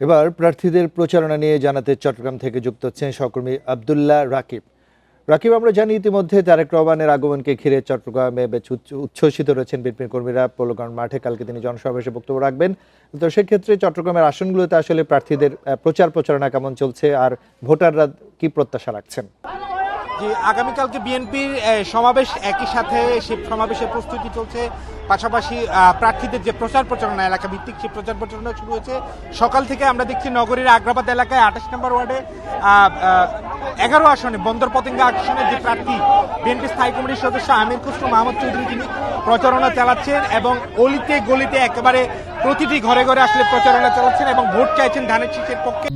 এবার প্রার্থীদের প্রচারণা নিয়ে জানাতে চট্টগ্রাম থেকে যুক্ত হচ্ছেন সহকর্মী আব্দুল্লাহ রাকিব। রাকিব, আমরা জানি ইতিমধ্যে তারেক রহমানের আগমনকে ঘিরে চট্টগ্রামে বেশ উচ্ছ্বসিত রয়েছেন বিএনপির কর্মীরা। পৌলগ্রাউন্ড মাঠে কালকে তিনি জনসমাবেশে বক্তব্য রাখবেন। তো সেক্ষেত্রে চট্টগ্রামের আসনগুলোতে আসলে প্রার্থীদের প্রচারণা কেমন চলছে আর ভোটাররা কি প্রত্যাশা রাখছেন? যে আগামীকালকে বিএনপির সমাবেশ, একই সাথে সেই সমাবেশের প্রস্তুতি চলছে, পাশাপাশি প্রার্থীদের যে প্রচারণা এলাকা ভিত্তিক সেই প্রচারণা শুরু হয়েছে সকাল থেকে। আমরা দেখছি নগরীর আগ্রাবাদ এলাকায় 28 নম্বর ওয়ার্ডে 11 আসনে বন্দর পতেঙ্গা আসনের যে প্রার্থী বিএনপি স্থায়ী কমিটির সদস্য আমির খসরু মাহমুদ চৌধুরী, তিনি প্রচারণা চালাচ্ছেন এবং অলিতে গলিতে একেবারে প্রতিটি ঘরে ঘরে আসলে প্রচারণা চালাচ্ছেন এবং ভোট চাইছেন ধানের শীষের পক্ষে।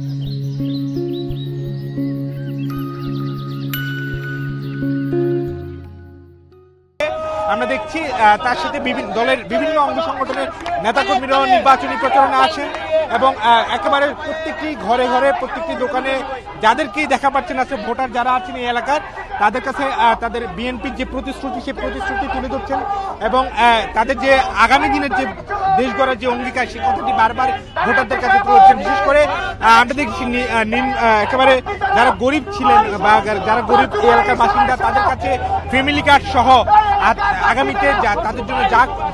আমরা দেখছি তার সাথে দলের বিভিন্ন অঙ্গ সংগঠনের নেতাকর্মীরাও নির্বাচনী প্রচারণা আছেন এবং একেবারে প্রত্যেকটি ঘরে ঘরে প্রত্যেকটি দোকানে যাদেরকেই দেখা পাচ্ছেন আছে ভোটার যারা আছেন এই এলাকার, তাদের কাছে তাদের বিএনপির যে প্রতিশ্রুতি সেই প্রতিশ্রুতি তুলে ধরছেন এবং তাদের যে আগামী দিনের যে দেশ গড়ার যে অঙ্গীকার সেই কথাটি বারবার ভোটারদের কাছে তুলে ধরছেন। বিশেষ করে আমরা দেখছি একেবারে যারা গরিব ছিলেন বা যারা গরিব এই এলাকার বাসিন্দা, তাদের কাছে ফ্যামিলি কার্ড সহ আগামীতে তাদের জন্য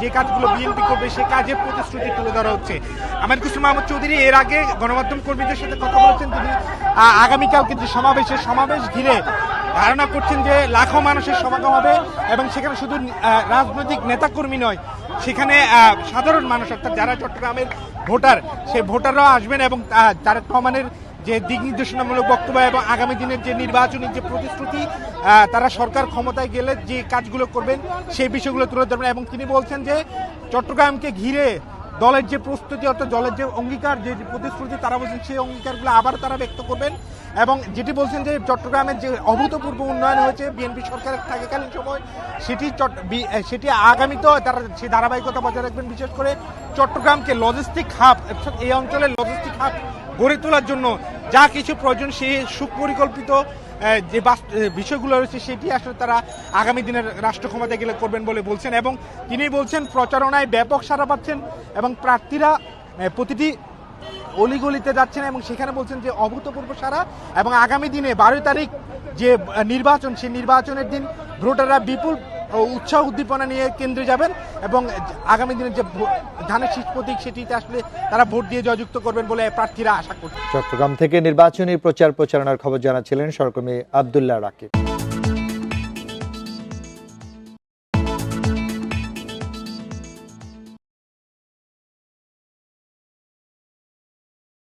যে কাজগুলো বিএনপি করবে সে কাজের প্রতিশ্রুতি তুলে ধরা হচ্ছে। আমির খসরু মাহমুদ চৌধুরী এর আগে গণমাধ্যম কর্মীদের সাথে কথা বলেছেন। তিনি আগামীকালকে যে সমাবেশ ঘিরে ধারণা করছেন যে লাখো মানুষের সমাগম হবে এবং সেখানে শুধু রাজনৈতিক নেতাকর্মী নয়, সেখানে সাধারণ মানুষ অর্থাৎ যারা চট্টগ্রামের ভোটার সেই ভোটাররাও আসবেন এবং তারেক রহমানের যে দিক নির্দেশনামূলক বক্তব্য এবং আগামী দিনের যে নির্বাচনী যে প্রতিশ্রুতি, তারা সরকার ক্ষমতায় গেলে যে কাজগুলো করবেন সেই বিষয়গুলো তুলে ধরবেন। এবং তিনি বলছেন যে চট্টগ্রামকে ঘিরে দলের যে প্রস্তুতি অর্থাৎ দলের যে অঙ্গীকার, যে প্রতিশ্রুতি তারা বলছেন সেই অঙ্গীকারগুলো আবার তারা ব্যক্ত করবেন এবং যেটি বলছেন যে চট্টগ্রামের যে অভূতপূর্ব উন্নয়ন হয়েছে বিএনপি সরকারের থাকাকালীন সময় সেটি আগামীতেও তারা সেই ধারাবাহিকতা বজায় রাখবেন। বিশেষ করে চট্টগ্রামকে লজিস্টিক হাব অর্থাৎ এই অঞ্চলের লজিস্টিক হাব গড়ে তোলার জন্য যা কিছু প্রয়োজন সেই সুপরিকল্পিত যে বিষয়গুলো রয়েছে সেটি আসলে তারা আগামী দিনের রাষ্ট্র ক্ষমতায় গেলে করবেন বলে বলছেন। এবং তিনি বলছেন প্রচারণায় ব্যাপক সাড়া পাচ্ছেন এবং প্রার্থীরা প্রতিটি অলিগলিতে যাচ্ছেন এবং সেখানে বলছেন যে অভূতপূর্ব সাড়া এবং আগামী দিনে 12 তারিখ যে নির্বাচন সেই নির্বাচনের দিন ভোটাররা বিপুল উৎসাহ উদ্দীপনা নিয়ে কেন্দ্রে যাবেন এবং আগামী দিনের যে ধানের শীষ প্রতীক সেটিতে আসলে তারা ভোট দিয়ে জয়যুক্ত করবেন বলে প্রার্থীরা আশা করছেন। চট্টগ্রাম থেকে নির্বাচনী প্রচারণার খবর জানাচ্ছিলেন সহকর্মী আব্দুল্লাহ রাকিব।